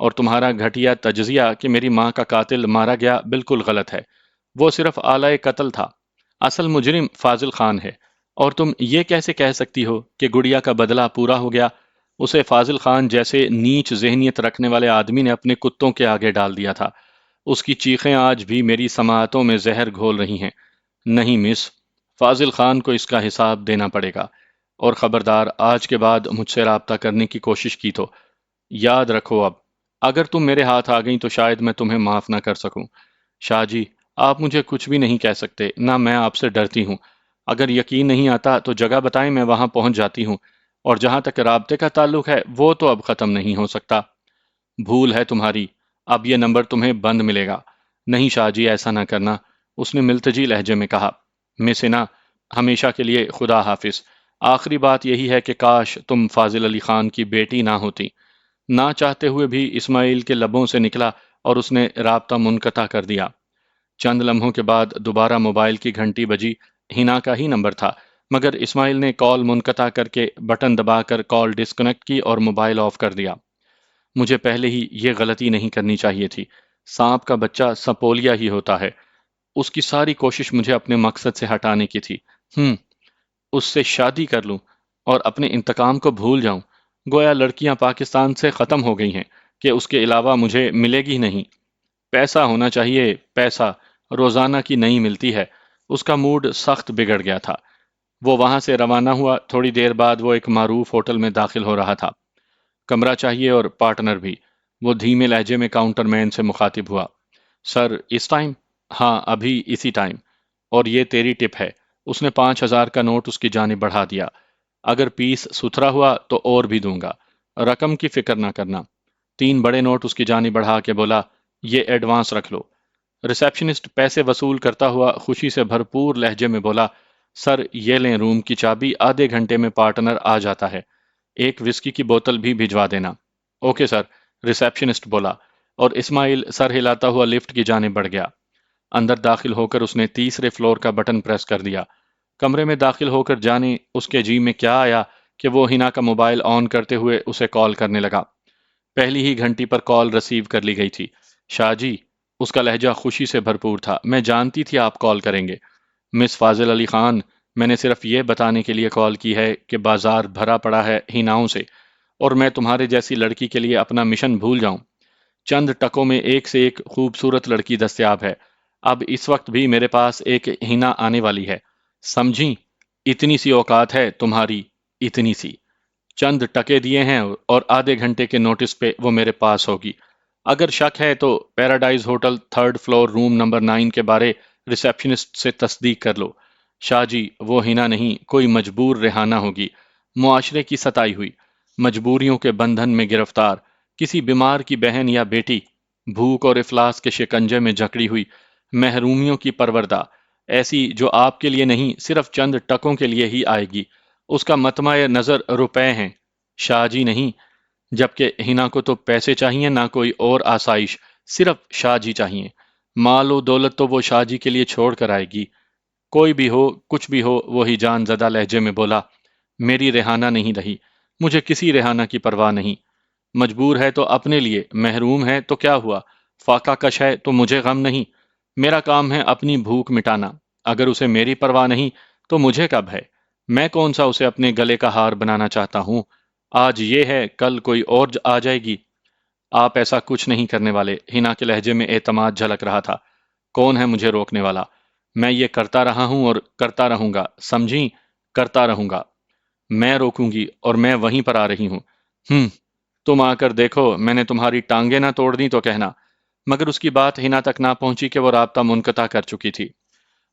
اور تمہارا گھٹیا تجزیہ کہ میری ماں کا قاتل مارا گیا بالکل غلط ہے۔ وہ صرف آلۂ قتل تھا۔ اصل مجرم فاضل خان ہے۔ اور تم یہ کیسے کہہ سکتی ہو کہ گڑیا کا بدلہ پورا ہو گیا؟ اسے فاضل خان جیسے نیچ ذہنیت رکھنے والے آدمی نے اپنے کتوں کے آگے ڈال دیا تھا۔ اس کی چیخیں آج بھی میری سماعتوں میں زہر گھول رہی ہیں۔ نہیں مس، فاضل خان کو اس کا حساب دینا پڑے گا، اور خبردار آج کے بعد مجھ سے رابطہ کرنے کی کوشش کی تو یاد رکھو اب اگر تم میرے ہاتھ آ گئیں تو شاید میں تمہیں معاف نہ کر سکوں۔ شاہ جی، آپ مجھے کچھ بھی نہیں کہہ سکتے، نہ میں آپ سے ڈرتی ہوں۔ اگر یقین نہیں آتا تو جگہ بتائیں، میں وہاں پہنچ جاتی ہوں، اور جہاں تک رابطے کا تعلق ہے وہ تو اب ختم نہیں ہو سکتا۔ بھول ہے تمہاری، اب یہ نمبر تمہیں بند ملے گا۔ نہیں شاہ جی، ایسا نہ کرنا، اس نے ملتجی لہجے میں کہا۔ مس اینا، ہمیشہ کے لیے خدا حافظ۔ آخری بات یہی ہے کہ کاش تم فاضل علی خان کی بیٹی نہ ہوتی۔ نہ چاہتے ہوئے بھی اسماعیل کے لبوں سے نکلا اور اس نے رابطہ منقطع کر دیا۔ چند لمحوں کے بعد دوبارہ موبائل کی گھنٹی بجی۔ ہنا کا ہی نمبر تھا، مگر اسماعیل نے کال منقطع کر کے بٹن دبا کر کال ڈسکنیکٹ کی اور موبائل آف کر دیا۔ مجھے پہلے ہی یہ غلطی نہیں کرنی چاہیے تھی۔ سانپ کا بچہ سپولیا ہی ہوتا ہے۔ اس کی ساری کوشش مجھے اپنے مقصد سے ہٹانے کی تھی۔ اس سے شادی کر لوں اور اپنے انتقام کو بھول جاؤں، گویا لڑکیاں پاکستان سے ختم ہو گئی ہیں کہ اس کے علاوہ مجھے ملے گی نہیں۔ پیسہ ہونا چاہیے، پیسہ روزانہ کی نہیں ملتی ہے۔ اس کا موڈ سخت بگڑ گیا تھا۔ وہ وہاں سے روانہ ہوا۔ تھوڑی دیر بعد وہ ایک معروف ہوٹل میں داخل ہو رہا تھا۔ کمرہ چاہیے اور پارٹنر بھی، وہ دھیمے لہجے میں کاؤنٹر مین سے مخاطب ہوا۔ سر، اس ٹائم؟ ہاں، ابھی اسی ٹائم۔ اور یہ تیری ٹپ ہے۔ اس نے 5,000 کا نوٹ اس کی جانب بڑھا دیا۔ اگر پیس ستھرا ہوا تو اور بھی دوں گا، رقم کی فکر نہ کرنا۔ 3 بڑے نوٹ اس کی جانب بڑھا کے بولا، یہ ایڈوانس رکھ لو۔ ریسیپشنسٹ پیسے وصول کرتا ہوا خوشی سے بھرپور لہجے میں بولا، سر یہ لیں روم کی چابی، آدھے گھنٹے میں پارٹنر آ جاتا ہے، ایک وسکی کی بوتل بھی بھجوا دینا۔ اوکے سر، ریسیپشنسٹ بولا، اور اسماعیل سر ہلاتا ہوا لفٹ کی جانب بڑھ گیا۔ اندر داخل ہو کر اس نے تیسرے فلور کا بٹن پریس کر دیا۔ کمرے میں داخل ہو کر جانے اس کے جی میں کیا آیا کہ وہ ہنا کا موبائل آن کرتے ہوئے اسے کال کرنے لگا۔ پہلی ہی گھنٹی پر کال ریسیو کر لی گئی تھی۔ شاہ جی، اس کا لہجہ خوشی سے بھرپور تھا، میں جانتی تھی آپ کال کریں گے۔ مس فاضل علی خان، میں نے صرف یہ بتانے کے لیے کال کی ہے کہ بازار بھرا پڑا ہے ہناؤں سے، اور میں تمہارے جیسی لڑکی کے لیے اپنا مشن بھول جاؤں۔ چند ٹکوں میں ایک سے ایک خوبصورت لڑکی دستیاب ہے۔ اب اس وقت بھی میرے پاس ایک ہنا آنے والی ہے، سمجھی؟ اتنی سی اوقات ہے تمہاری، اتنی سی۔ چند ٹکے دیے ہیں اور آدھے گھنٹے کے نوٹس پہ وہ میرے پاس ہوگی۔ اگر شک ہے تو Paradise hotel 3rd floor room number 9 کے بارے ریسیپشنسٹ سے تصدیق کر لو۔ شاہ جی، وہ ہنا نہیں، کوئی مجبور ریحانہ ہوگی، معاشرے کی ستائی ہوئی، مجبوریوں کے بندھن میں گرفتار، کسی بیمار کی بہن یا بیٹی، بھوک اور افلاس کے شکنجے میں جکڑی ہوئی، محرومیوں کی پروردہ، ایسی جو آپ کے لیے نہیں، صرف چند ٹکوں کے لیے ہی آئے گی۔ اس کا مطمع نظر روپے ہیں، شاہ جی نہیں۔ جبکہ ہنا کو تو پیسے چاہیے، نہ کوئی اور آسائش، صرف شاہ جی چاہیے۔ مال و دولت تو وہ شاہ جی کے لیے چھوڑ کر آئے گی۔ کوئی بھی ہو، کچھ بھی ہو، وہی جان زدہ لہجے میں بولا، میری ریحانہ نہیں رہی، مجھے کسی ریحانہ کی پرواہ نہیں۔ مجبور ہے تو اپنے لیے، محروم ہے تو کیا ہوا، فاقہ کش ہے تو مجھے غم نہیں۔ میرا کام ہے اپنی بھوک مٹانا، اگر اسے میری پرواہ نہیں تو مجھے کب ہے؟ میں کون سا اسے اپنے گلے کا ہار بنانا چاہتا ہوں؟ آج یہ ہے، کل کوئی اور آ جائے گی۔ آپ ایسا کچھ نہیں کرنے والے، ہنا کے لہجے میں اعتماد جھلک رہا تھا۔ کون ہے مجھے روکنے والا؟ میں یہ کرتا رہا ہوں اور کرتا رہوں گا، سمجھی؟ کرتا رہوں گا۔ میں روکوں گی اور میں وہیں پر آ رہی ہوں۔ تم آ کر دیکھو، میں نے تمہاری ٹانگیں نہ توڑ دی تو کہنا۔ مگر اس کی بات ہنا تک نہ پہنچی کہ وہ رابطہ منقطع کر چکی تھی۔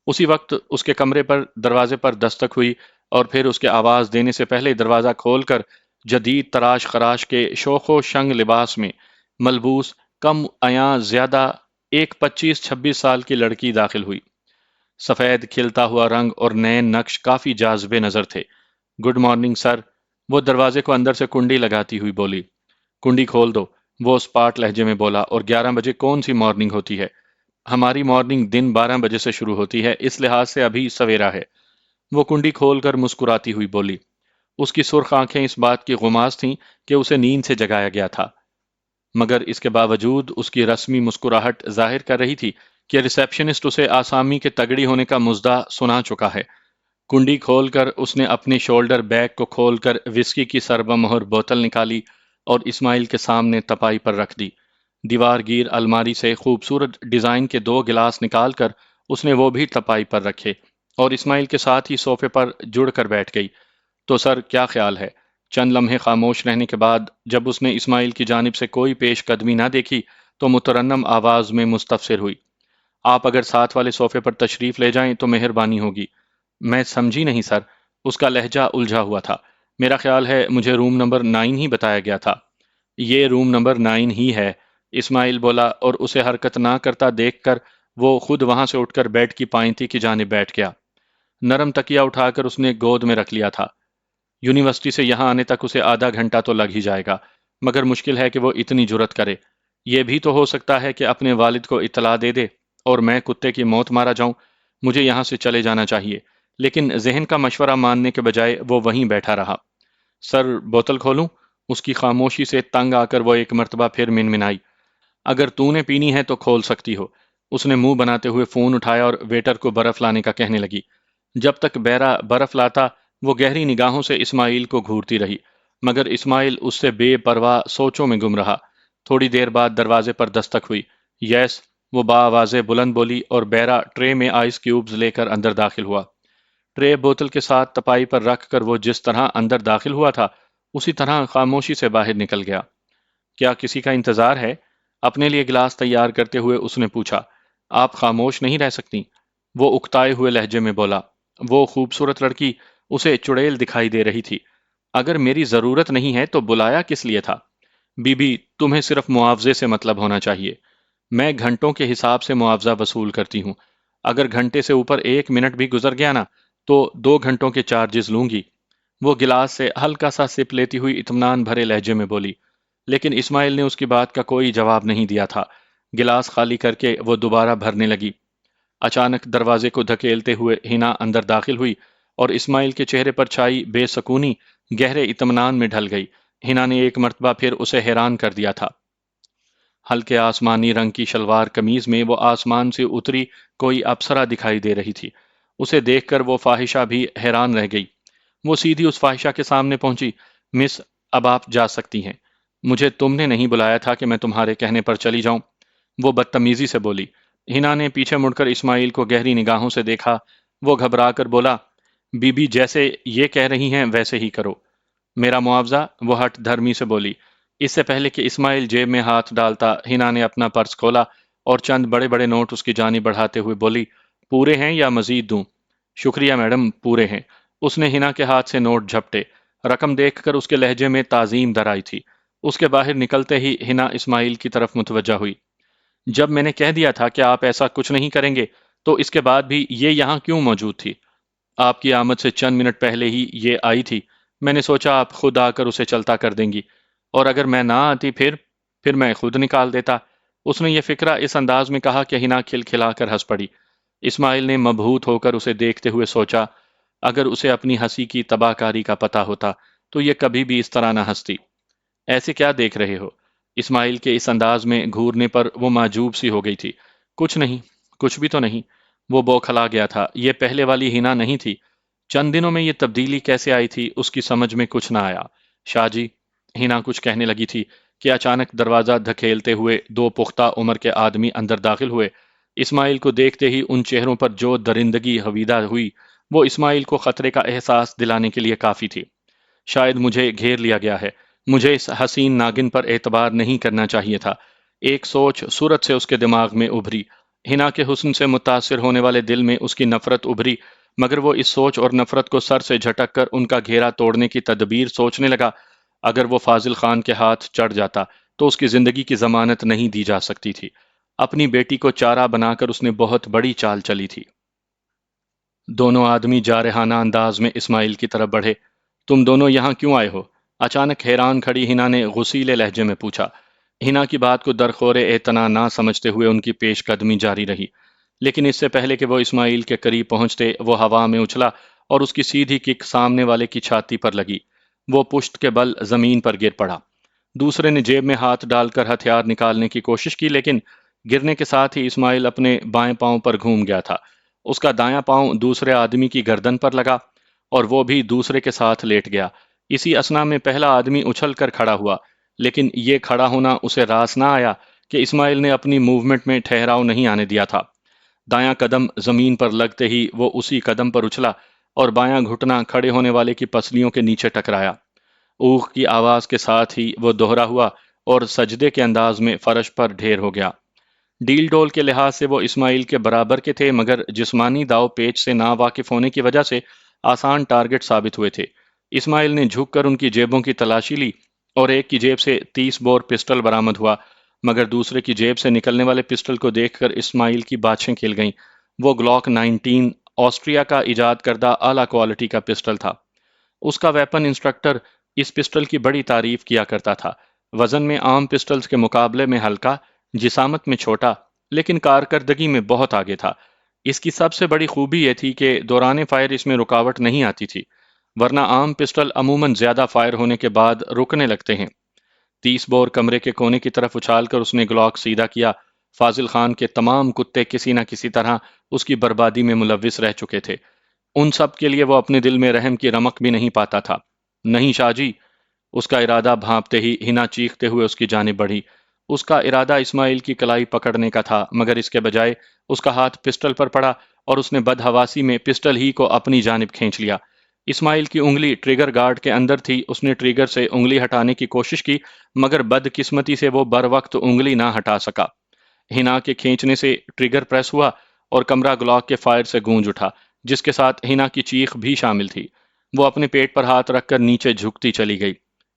اسی وقت اس کے کمرے پر دروازے پر دستک ہوئی، اور پھر اس کے آواز دینے سے پہلے دروازہ کھول کر جدید تراش خراش کے شوخ و شنگ لباس میں ملبوس کم عیاں زیادہ ایک 25-26 سال کی لڑکی داخل ہوئی۔ سفید کھلتا ہوا رنگ اور نئے نقش کافی جاذبے نظر تھے۔ گڈ مارننگ سر، وہ دروازے کو اندر سے کنڈی لگاتی ہوئی بولی۔ کنڈی کھول دو، وہ اسپاٹ لہجے میں بولا، اور 11 بجے کون سی مارننگ ہوتی ہے؟ ہماری مارننگ دن 12 بجے سے شروع ہوتی ہے، اس لحاظ سے ابھی سویرا ہے۔ وہ کنڈی کھول کر مسکراتی ہوئی بولی۔ اس کی سرخ آنکھیں اس بات کی غماز تھیں کہ اسے نیند سے جگایا گیا تھا۔ مگر اس کے باوجود اس کی رسمی مسکراہٹ ظاہر کر رہی تھی کہ ریسیپشنسٹ اسے آسامی کے تگڑی ہونے کا مزدہ سنا چکا ہے۔ کنڈی کھول کر اس نے اپنی شولڈر بیگ کو کھول کر وسکی کی سربہ مہر بوتل نکالی اور اسماعیل کے سامنے تپائی پر رکھ دی۔ دیوار گیر الماری سے خوبصورت ڈیزائن کے 2 گلاس نکال کر اس نے وہ بھی تپائی پر رکھے اور اسماعیل کے ساتھ ہی صوفے پر جڑ کر بیٹھ گئی۔ تو سر کیا خیال ہے؟ چند لمحے خاموش رہنے کے بعد جب اس نے اسماعیل کی جانب سے کوئی پیش قدمی نہ دیکھی تو مترنم آواز میں مستفسر ہوئی، آپ اگر ساتھ والے صوفے پر تشریف لے جائیں تو مہربانی ہوگی۔ میں سمجھی نہیں سر، اس کا لہجہ الجھا ہوا تھا۔ میرا خیال ہے مجھے روم نمبر 9 ہی بتایا گیا تھا۔ یہ روم نمبر 9 ہی ہے، اسماعیل بولا اور اسے حرکت نہ کرتا دیکھ کر وہ خود وہاں سے اٹھ کر بیڈ کی پائنتی کی جانب بیٹھ گیا۔ نرم تکیہ اٹھا کر اس نے گود میں رکھ لیا تھا۔ یونیورسٹی سے یہاں آنے تک اسے آدھا گھنٹہ تو لگ ہی جائے گا، مگر مشکل ہے کہ وہ اتنی جرت کرے۔ یہ بھی تو ہو سکتا ہے کہ اپنے والد کو اطلاع دے دے اور میں کتے کی موت مارا جاؤں۔ مجھے یہاں سے چلے جانا چاہیے، لیکن ذہن کا مشورہ ماننے کے بجائے وہ وہیں بیٹھا رہا۔ سر بوتل کھولوں؟ اس کی خاموشی سے تنگ آ کر وہ ایک مرتبہ پھر منمنائی۔ اگر تو نے پینی ہے تو کھول سکتی ہو۔ اس نے منہ بناتے ہوئے فون اٹھایا اور ویٹر کو برف لانے کا کہنے لگی۔ جب تک بیرا برف لاتا وہ گہری نگاہوں سے اسماعیل کو گھورتی رہی، مگر اسماعیل اس سے بے پرواہ سوچوں میں گم رہا۔ تھوڑی دیر بعد دروازے پر دستک ہوئی۔ یس، وہ بآواز بلند بولی اور بیرا ٹرے میں آئس کیوبز لے کر اندر داخل ہوا۔ ٹرے بوتل کے ساتھ تپائی پر رکھ کر وہ جس طرح اندر داخل ہوا تھا اسی طرح خاموشی سے باہر نکل گیا۔ کیا کسی کا انتظار ہے؟ اپنے لیے گلاس تیار کرتے ہوئے اس نے پوچھا۔ آپ خاموش نہیں رہ سکتی، وہ اکتائے ہوئے لہجے میں بولا۔ وہ خوبصورت لڑکی اسے چڑیل دکھائی دے رہی تھی۔ اگر میری ضرورت نہیں ہے تو بلایا کس لیے تھا؟ بی بی، تمہیں صرف معاوضے سے مطلب ہونا چاہیے۔ میں گھنٹوں کے حساب سے معاوضہ وصول کرتی ہوں۔ اگر گھنٹے سے اوپر 1 منٹ بھی گزر گیا نا تو 2 گھنٹوں کے چارجز لوں گی۔ وہ گلاس سے ہلکا سا سپ لیتی ہوئی اطمینان بھرے لہجے میں بولی، لیکن اسماعیل نے اس کی بات کا کوئی جواب نہیں دیا تھا۔ گلاس خالی کر کے وہ دوبارہ بھرنے لگی۔ اچانک دروازے کو دھکیلتے ہوئے ہنا اندر داخل ہوئی اور اسماعیل کے چہرے پر چھائی بے سکونی گہرے اطمینان میں ڈھل گئی۔ ہنا نے ایک مرتبہ پھر اسے حیران کر دیا تھا۔ ہلکے آسمانی رنگ کی شلوار قمیض میں وہ آسمان سے اتری کوئی اپسرا دکھائی دے رہی تھی۔ اسے دیکھ کر وہ فاحشہ بھی حیران رہ گئی۔ وہ سیدھی اس فاحشہ کے سامنے پہنچی۔ مس، اب آپ جا سکتی ہیں۔ مجھے تم نے نہیں بلایا تھا کہ میں تمہارے کہنے پر چلی جاؤں، وہ بدتمیزی سے بولی۔ ہنا نے پیچھے مڑ کر اسماعیل کو گہری نگاہوں سے دیکھا۔ وہ گھبرا کر بولا، بی بی جیسے یہ کہہ رہی ہیں ویسے ہی کرو۔ میرا معاوضہ، وہ ہٹ دھرمی سے بولی۔ اس سے پہلے کہ اسماعیل جیب میں ہاتھ ڈالتا ہنا نے اپنا پرس کھولا اور چند بڑے بڑے نوٹ اس کی جانب بڑھاتے ہوئے بولی، پورے ہیں یا مزید دوں؟ شکریہ میڈم، پورے ہیں۔ اس نے ہنا کے ہاتھ سے نوٹ جھپٹے۔ رقم دیکھ کر اس کے لہجے میں تعظیم در آئی تھی۔ اس کے باہر نکلتے ہی ہنا اسماعیل کی طرف متوجہ ہوئی۔ جب میں نے کہہ دیا تھا کہ آپ ایسا کچھ نہیں کریں گے تو اس کے بعد بھی یہ یہاں کیوں موجود تھی؟ آپ کی آمد سے چند منٹ پہلے ہی یہ آئی تھی۔ میں نے سوچا آپ خود آ کر اسے چلتا کر دیں گی، اور اگر میں نہ آتی پھر میں خود نکال دیتا۔ اس نے یہ فکرہ اس انداز میں کہا کہ ہنا کھلکھلا کر ہنس پڑی۔ اسماعیل نے مبہوت ہو کر اسے دیکھتے ہوئے سوچا، اگر اسے اپنی ہنسی کی تباہ کاری کا پتہ ہوتا تو یہ کبھی بھی اس طرح نہ ہنستی۔ ایسے کیا دیکھ رہے ہو؟ اسماعیل کے اس انداز میں گھورنے پر وہ معجوب سی ہو گئی تھی۔ کچھ نہیں، کچھ بھی تو نہیں، وہ بوکھلا گیا تھا۔ یہ پہلے والی ہنا نہیں تھی۔ چند دنوں میں یہ تبدیلی کیسے آئی تھی اس کی سمجھ میں کچھ نہ آیا۔ شاہ جی، ہنا کچھ کہنے لگی تھی کہ اچانک دروازہ دھکیلتے ہوئے 2 پختہ عمر کے آدمی اندر داخل ہوئے۔ اسماعیل کو دیکھتے ہی ان چہروں پر جو درندگی حویدہ ہوئی وہ اسماعیل کو خطرے کا احساس دلانے کے لیے کافی تھی۔ شاید مجھے گھیر لیا گیا ہے، مجھے اس حسین ناگن پر اعتبار نہیں کرنا چاہیے تھا۔ ایک سوچ صورت سے اس کے دماغ میں ابھری۔ ہنا کے حسن سے متاثر ہونے والے دل میں اس کی نفرت ابھری، مگر وہ اس سوچ اور نفرت کو سر سے جھٹک کر ان کا گھیرا توڑنے کی تدبیر سوچنے لگا۔ اگر وہ فاضل خان کے ہاتھ چڑھ جاتا تو اس کی زندگی کی ضمانت نہیں دی جا سکتی تھی۔ اپنی بیٹی کو چارہ بنا کر اس نے بہت بڑی چال چلی تھی۔ دونوں آدمی جارحانہ انداز میں اسماعیل کی طرف بڑھے۔ تم دونوں یہاں کیوں آئے ہو؟ اچانک حیران کھڑی ہنا نے غصیلے لہجے میں پوچھا۔ ہنا کی بات کو درخور اعتنا نہ سمجھتے ہوئے ان کی پیش قدمی جاری رہی، لیکن اس سے پہلے کہ وہ اسماعیل کے قریب پہنچتے وہ ہوا میں اچھلا اور اس کی سیدھی کک سامنے والے کی چھاتی پر لگی۔ وہ پشت کے بل زمین پر گر پڑا۔ دوسرے نے جیب میں ہاتھ ڈال کر ہتھیار نکالنے کی کوشش کی، لیکن گرنے کے ساتھ ہی اسماعیل اپنے بائیں پاؤں پر گھوم گیا تھا۔ اس کا دایاں پاؤں دوسرے آدمی کی گردن پر لگا اور وہ بھی دوسرے کے ساتھ لیٹ گیا۔ اسی اثنا میں پہلا آدمی اچھل کر کھڑا ہوا، لیکن یہ کھڑا ہونا اسے راس نہ آیا کہ اسماعیل نے اپنی موومنٹ میں ٹھہراؤ نہیں آنے دیا تھا۔ دایاں قدم زمین پر لگتے ہی وہ اسی قدم پر اچھلا اور بایاں گھٹنا کھڑے ہونے والے کی پسلیوں کے نیچے ٹکرایا۔ اوہ کی آواز کے ساتھ ہی وہ دوہرا ہوا اور سجدے کے انداز میں فرش پر ڈھیر ہو گیا۔ ڈیل ڈول کے لحاظ سے وہ اسماعیل کے برابر کے تھے، مگر جسمانی داؤ پیچ سے نا واقف ہونے کی وجہ سے آسان ٹارگٹ ثابت ہوئے تھے۔ اسماعیل نے جھک کر ان کی جیبوں کی تلاشی لی اور ایک کی جیب سے 30 بور پسٹل برآمد ہوا، مگر دوسرے کی جیب سے نکلنے والے پسٹل کو دیکھ کر اسماعیل کی باچھیں کھل گئیں۔ وہ گلوک 19 آسٹریا کا ایجاد کردہ اعلیٰ کوالٹی کا پسٹل تھا۔ اس کا ویپن انسٹرکٹر اس پسٹل کی بڑی تعریف کیا کرتا تھا۔ وزن میں عام پسٹلز کے مقابلے میں ہلکا، جسامت میں چھوٹا، لیکن کارکردگی میں بہت آگے تھا۔ اس کی سب سے بڑی خوبی یہ تھی کہ دوران فائر اس میں رکاوٹ نہیں آتی تھی، ورنہ عام پسٹل عموماً زیادہ فائر ہونے کے بعد رکنے لگتے ہیں۔ 30 بور کمرے کے کونے کی طرف اچھال کر اس نے گلاک سیدھا کیا۔ فاضل خان کے تمام کتے کسی نہ کسی طرح اس کی بربادی میں ملوث رہ چکے تھے۔ ان سب کے لیے وہ اپنے دل میں رحم کی رمق بھی نہیں پاتا تھا۔ نہیں شاہ جی، اس کا ارادہ بھانپتے ہی ہنا چیختے ہوئے اس کی جانب بڑھی۔ اس کا ارادہ اسماعیل کی کلائی پکڑنے کا تھا، مگر اس کے بجائے اس کا ہاتھ پسٹل پر پڑا اور اس نے بدحواسی میں پسٹل ہی کو اپنی جانب کھینچ لیا۔ اسماعیل کی انگلی ٹریگر گارڈ کے اندر تھی۔ اس نے ٹریگر سے انگلی ہٹانے کی کوشش کی، مگر بدقسمتی سے وہ بر وقت انگلی نہ ہٹا سکا۔ ہنا کے کھینچنے سے ٹریگر پریس ہوا اور کمرہ گلاک کے فائر سے گونج اٹھا، جس کے ساتھ ہنا کی چیخ بھی شامل تھی۔ وہ اپنے پیٹ پر ہاتھ رکھ کر نیچے جھکتی چلی گئی۔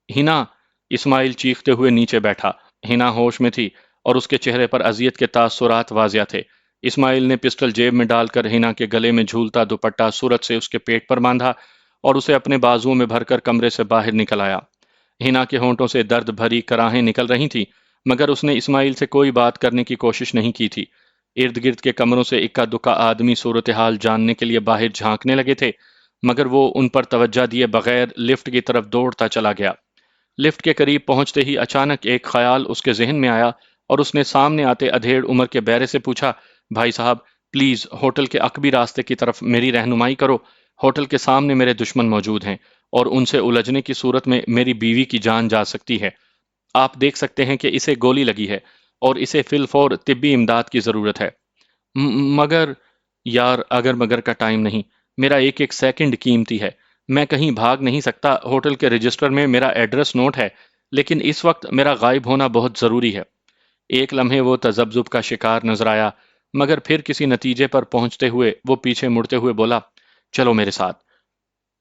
ہنا! اسماعیل چیختے ہوئے نیچے بیٹھا۔ ہنا ہوش میں تھی اور اس کے چہرے پر اذیت کے تاثرات واضح تھے۔ اسماعیل نے پسٹل جیب میں ڈال کر ہنا کے گلے میں جھولتا دوپٹہ صورت سے اس کے پیٹ پر باندھا اور اسے اپنے بازوؤں میں بھر کر کمرے سے باہر نکل آیا۔ ہنا کے ہونٹوں سے درد بھری کراہیں نکل رہی تھیں، مگر اس نے اسماعیل سے کوئی بات کرنے کی کوشش نہیں کی تھی۔ ارد گرد کے کمروں سے اکا دکا آدمی صورتحال جاننے کے لیے باہر جھانکنے لگے تھے، مگر وہ ان پر توجہ دیے بغیر لفٹ کی طرف دوڑتا چلا گیا۔ لفٹ کے قریب پہنچتے ہی اچانک ایک خیال اس کے ذہن میں آیا اور اس نے سامنے آتے ادھیڑ عمر کے بیرے سے پوچھا، بھائی صاحب، پلیز ہوٹل کے عقبی راستے کی طرف میری رہنمائی کرو۔ ہوٹل کے سامنے میرے دشمن موجود ہیں اور ان سے الجھنے کی صورت میں میری بیوی کی جان جا سکتی ہے۔ آپ دیکھ سکتے ہیں کہ اسے گولی لگی ہے اور اسے فی الفور طبی امداد کی ضرورت ہے۔ مگر یار، اگر مگر کا ٹائم نہیں، میرا ایک ایک سیکنڈ قیمتی ہے۔ میں کہیں بھاگ نہیں سکتا۔ ہوٹل کے رجسٹر میں میرا ایڈریس نوٹ ہے، لیکن اس وقت میرا غائب ہونا بہت ضروری ہے۔ ایک لمحے وہ تذبذب کا شکار نظر آیا، مگر پھر کسی نتیجے پر پہنچتے ہوئے وہ پیچھے مڑتے ہوئے بولا، چلو میرے ساتھ۔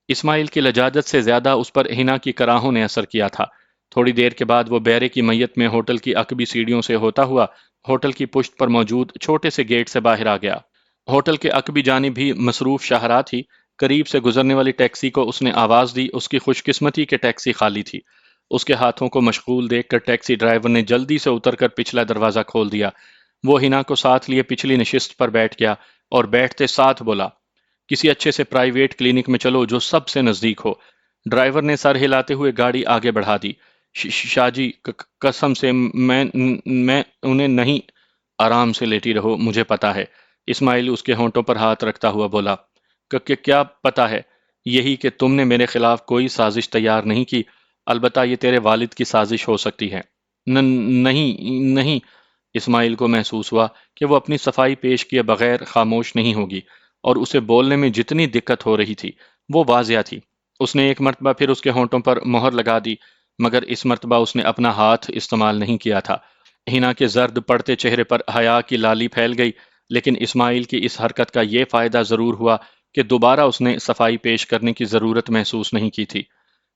اسماعیل کی لجاجت سے زیادہ اس پر ہنا کی کراہوں نے اثر کیا تھا۔ تھوڑی دیر کے بعد وہ بیرے کی میت میں ہوٹل کی عقبی سیڑھیوں سے ہوتا ہوا ہوٹل کی پشت پر موجود چھوٹے سے گیٹ سے باہر آ گیا۔ ہوٹل کے عقبی جانب بھی مصروف شاہراہ تھی۔ قریب سے گزرنے والی ٹیکسی کو اس نے آواز دی۔ اس کی خوش قسمتی کہ ٹیکسی خالی تھی۔ اس کے ہاتھوں کو مشغول دیکھ کر ٹیکسی ڈرائیور نے جلدی سے اتر کر پچھلا دروازہ کھول دیا۔ وہ ہنا کو ساتھ لیے پچھلی نشست پر بیٹھ گیا اور بیٹھتے ساتھ بولا، کسی اچھے سے پرائیویٹ کلینک میں چلو جو سب سے نزدیک ہو۔ ڈرائیور نے سر ہلاتے ہوئے گاڑی آگے بڑھا دی۔ شاہ جی، قسم سے میں انہیں نہیں۔ آرام سے لیٹی رہو، مجھے پتا ہے۔ اسماعیل اس کے ہونٹوں پر ہاتھ رکھتا ہوا بولا، کہ کیا پتا ہے؟ یہی کہ تم نے میرے خلاف کوئی سازش تیار نہیں کی۔ البتہ یہ تیرے والد کی سازش ہو سکتی ہے۔ نہیں۔ اسماعیل کو محسوس ہوا کہ وہ اپنی صفائی پیش کیے بغیر خاموش نہیں ہوگی، اور اسے بولنے میں جتنی دقت ہو رہی تھی وہ واضح تھی۔ اس نے ایک مرتبہ پھر اس کے ہونٹوں پر مہر لگا دی، مگر اس مرتبہ اس نے اپنا ہاتھ استعمال نہیں کیا تھا۔ ہنا کے زرد پڑتے چہرے پر حیا کی لالی پھیل گئی، لیکن اسماعیل کی اس حرکت کا یہ فائدہ ضرور ہوا کہ دوبارہ اس نے صفائی پیش کرنے کی ضرورت محسوس نہیں کی تھی۔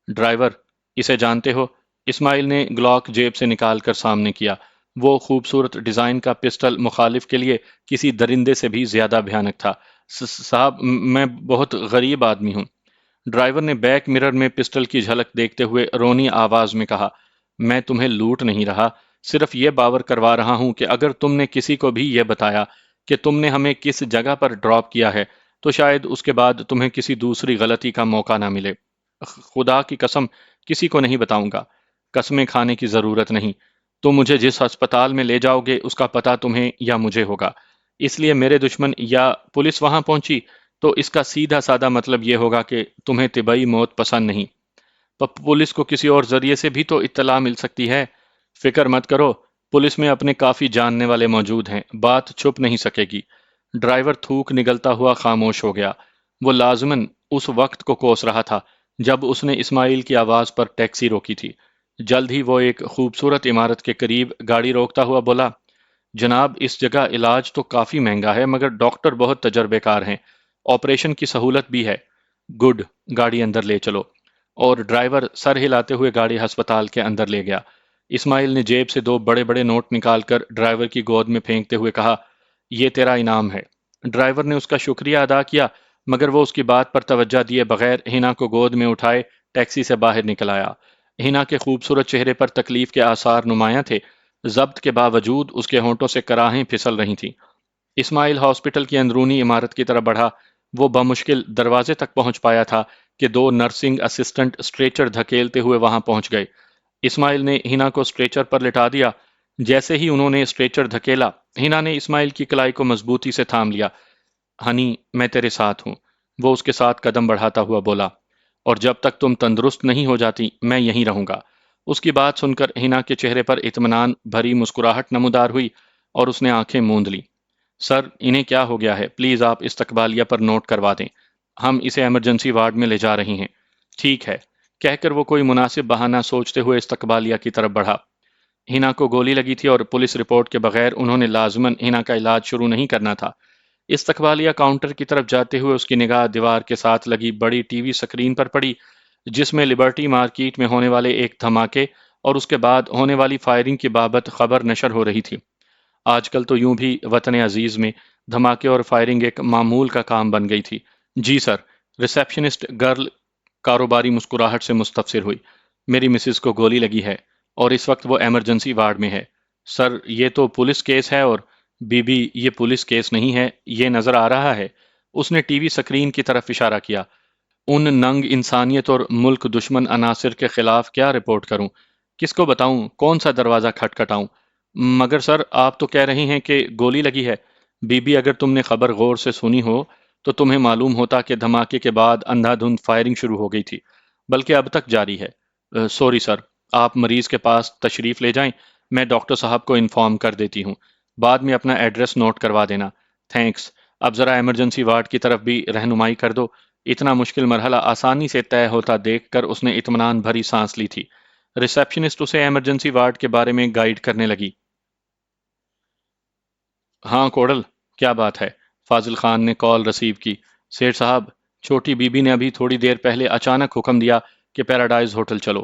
ڈرائیور، اسے جانتے ہو؟ اسماعیل نے گلاک جیب سے نکال کر سامنے کیا۔ وہ خوبصورت ڈیزائن کا پسٹل مخالف کے لیے کسی درندے سے بھی زیادہ بھیانک تھا۔ صاحب، میں بہت غریب آدمی ہوں۔ ڈرائیور نے بیک مرر میں پسٹل کی جھلک دیکھتے ہوئے رونی آواز میں کہا، میں تمہیں لوٹ نہیں رہا، صرف یہ باور کروا رہا ہوں کہ اگر تم نے کسی کو بھی یہ بتایا کہ تم نے ہمیں کس جگہ پر ڈراپ کیا ہے تو شاید اس کے بعد تمہیں کسی دوسری غلطی کا موقع نہ ملے۔ خدا کی قسم کسی کو نہیں بتاؤں گا۔ قسمیں کھانے کی ضرورت نہیں۔ تم مجھے جس ہسپتال میں لے جاؤ گے اس کا پتہ تمہیں یا مجھے ہوگا، اس لیے میرے دشمن یا پولیس وہاں پہنچی تو اس کا سیدھا سادہ مطلب یہ ہوگا کہ تمہیں طبی موت پسند نہیں۔ پولیس کو کسی اور ذریعے سے بھی تو اطلاع مل سکتی ہے۔ فکر مت کرو، پولیس میں اپنے کافی جاننے والے موجود ہیں، بات چھپ نہیں سکے گی۔ ڈرائیور تھوک نگلتا ہوا خاموش ہو گیا۔ وہ لازماً اس وقت کو کوس رہا تھا جب اس نے اسماعیل کی آواز پر ٹیکسی روکی تھی۔ جلد ہی وہ ایک خوبصورت عمارت کے قریب گاڑی روکتا ہوا بولا، جناب اس جگہ علاج تو کافی مہنگا ہے مگر ڈاکٹر بہت تجربے کار ہیں، آپریشن کی سہولت بھی ہے۔ گڈ، گاڑی اندر لے چلو۔ اور ڈرائیور سر ہلاتے ہوئے گاڑی ہسپتال کے اندر لے گیا۔ اسماعیل نے جیب سے 2 بڑے بڑے نوٹ نکال کر ڈرائیور کی گود میں پھینکتے ہوئے کہا، یہ تیرا انعام ہے۔ ڈرائیور نے اس کا شکریہ ادا کیا مگر وہ اس کی بات پر توجہ دیے بغیر ہینا کو گود میں اٹھائے ٹیکسی سے باہر نکل آیا۔ ہینا کے خوبصورت چہرے پر تکلیف کے آثار نمایاں تھے، ضبط کے باوجود اس کے ہونٹوں سے کراہیں پھسل رہی تھیں۔ اسماعیل ہاسپٹل کی اندرونی عمارت کی طرف بڑھا۔ وہ بمشکل دروازے تک پہنچ پایا تھا کہ 2 نرسنگ اسسٹنٹ اسٹریچر دھکیلتے ہوئے وہاں پہنچ گئے۔ اسماعیل نے ہینا کو اسٹریچر پر لٹا دیا۔ جیسے ہی انہوں نے اسٹریچر دھکیلا، ہینا نے اسماعیل کی کلائی کو مضبوطی سے تھام لیا۔ ہنی، میں تیرے ساتھ ہوں، وہ اس کے ساتھ قدم بڑھاتا ہوا بولا، اور جب تک تم تندرست نہیں ہو جاتی میں یہیں رہوں گا۔ اس کی بات سن کر ہینا کے چہرے پر اطمینان بھری مسکراہٹ نمودار ہوئی اور اس نے آنکھیں موند لیں۔ سر، انہیں کیا ہو گیا ہے؟ پلیز آپ استقبالیہ پر نوٹ کروا دیں، ہم اسے ایمرجنسی وارڈ میں لے جا رہے ہیں۔ ٹھیک ہے، کہہ کر وہ کوئی مناسب بہانہ سوچتے ہوئے استقبالیہ کی طرف بڑھا۔ ہینا کو گولی لگی تھی اور پولیس رپورٹ کے بغیر انہوں نے لازماً ہینا کا علاج شروع نہیں کرنا تھا۔ استقبالیہ کاؤنٹر کی طرف جاتے ہوئے اس کی نگاہ دیوار کے ساتھ لگی بڑی ٹی وی سکرین پر پڑی جس میں لبرٹی مارکیٹ میں ہونے والے ایک دھماکے اور اس کے بعد ہونے والی فائرنگ کی بابت خبر نشر ہو رہی تھی۔ آج کل تو یوں بھی وطن عزیز میں دھماکے اور فائرنگ ایک معمول کا کام بن گئی تھی۔ جی سر، ریسیپشنسٹ گرل کاروباری مسکراہٹ سے مستفسر ہوئی۔ میری مسز کو گولی لگی ہے اور اس وقت وہ ایمرجنسی وارڈ میں ہے۔ سر، یہ تو پولیس کیس ہے اور بی بی یہ پولیس کیس نہیں ہے، یہ نظر آ رہا ہے۔ اس نے ٹی وی سکرین کی طرف اشارہ کیا۔ ان ننگ انسانیت اور ملک دشمن عناصر کے خلاف کیا رپورٹ کروں؟ کس کو بتاؤں؟ کون سا دروازہ کھٹکھٹاؤں؟ مگر سر، آپ تو کہہ رہے ہیں کہ گولی لگی ہے۔ بی بی اگر تم نے خبر غور سے سنی ہو تو تمہیں معلوم ہوتا کہ دھماکے کے بعد اندھا دھند فائرنگ شروع ہو گئی تھی، بلکہ اب تک جاری ہے۔ سوری سر، آپ مریض کے پاس تشریف لے جائیں، میں ڈاکٹر صاحب کو انفارم کر دیتی ہوں، بعد میں اپنا ایڈریس نوٹ کروا دینا۔ تھینکس، اب ذرا ایمرجنسی وارڈ کی طرف بھی رہنمائی کر دو۔ اتنا مشکل مرحلہ آسانی سے طے ہوتا دیکھ کر اس نے اطمینان بھری سانس لی تھی۔ ریسیپشنسٹ اسے ایمرجنسی وارڈ کے بارے میں گائیڈ کرنے لگی۔ ہاں کوڑل، کیا بات ہے؟ فاضل خان نے کال رسیو کی۔ سیٹھ صاحب، چھوٹی بی بی نے ابھی تھوڑی دیر پہلے اچانک حکم دیا کہ پیراڈائز ہوٹل چلو۔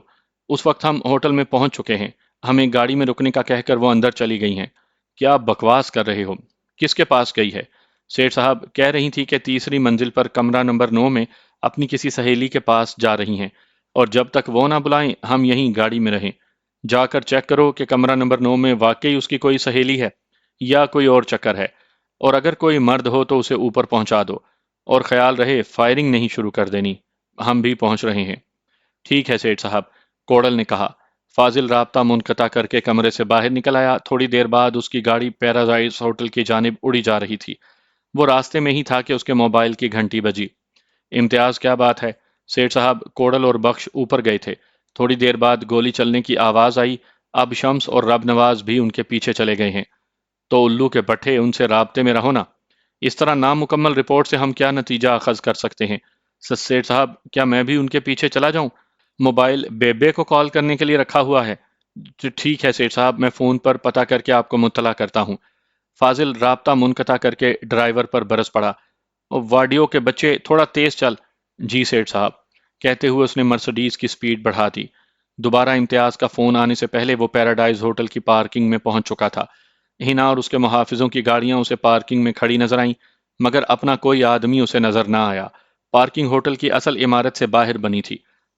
اس وقت ہم ہوٹل میں پہنچ چکے ہیں، ہمیں گاڑی میں رکنے کا کہہ کر وہ اندر چلی گئی ہیں۔ کیا بکواس کر رہے ہو؟ کس کے پاس گئی ہے؟ سیٹھ صاحب کہہ رہی تھی کہ تیسری منزل پر کمرہ نمبر 9 میں اپنی کسی سہیلی کے پاس جا رہی ہیں، اور جب تک وہ نہ بلائیں ہم یہیں گاڑی میں رہیں۔ جا کر چیک کرو کہ کمرہ نمبر 9 میں واقعی اس کی کوئی سہیلی ہے یا کوئی اور چکر ہے، اور اگر کوئی مرد ہو تو اسے اوپر پہنچا دو، اور خیال رہے فائرنگ نہیں شروع کر دینی۔ ہم بھی پہنچ رہے ہیں۔ ٹھیک ہے سیٹھ صاحب، کوڑل نے کہا۔ فاضل رابطہ منقطع کر کے کمرے سے باہر نکل آیا۔ تھوڑی دیر بعد اس کی گاڑی پیراڈائز ہوٹل کی جانب اڑی جا رہی تھی۔ وہ راستے میں ہی تھا کہ اس کے موبائل کی گھنٹی بجی۔ امتیاز، کیا بات ہے؟ سیٹھ صاحب، کوڑل اور بخش اوپر گئے تھے، تھوڑی دیر بعد گولی چلنے کی آواز آئی، اب شمس اور رب نواز بھی ان کے پیچھے چلے گئے ہیں۔ تو الو کے پٹھے، ان سے رابطے میں رہو نا، اس طرح نامکمل رپورٹ سے ہم کیا نتیجہ اخذ کر سکتے ہیں؟ سیٹھ صاحب، کیا میں بھی ان کے پیچھے چلا جاؤں؟ موبائل بیبے کو کال کرنے کے لیے رکھا ہوا ہے۔ ٹھیک ہے سیٹھ صاحب، میں فون پر پتہ کر کے آپ کو مطلع کرتا ہوں۔ فاضل رابطہ منقطع کر کے ڈرائیور پر برس پڑا۔ واڈیو کے بچے، تھوڑا تیز چل۔ جی سیٹھ صاحب، کہتے ہوئے اس نے مرسڈیز کی سپیڈ بڑھا دی۔ دوبارہ امتیاز کا فون آنے سے پہلے وہ پیراڈائز ہوٹل کی پارکنگ میں پہنچ چکا تھا۔ ہینا اور اس کے محافظوں کی گاڑیاں اسے پارکنگ میں کھڑی نظر آئیں، مگر اپنا کوئی آدمی اسے نظر نہ آیا۔ پارکنگ ہوٹل کی اصل عمارت سے باہر بنی تھی۔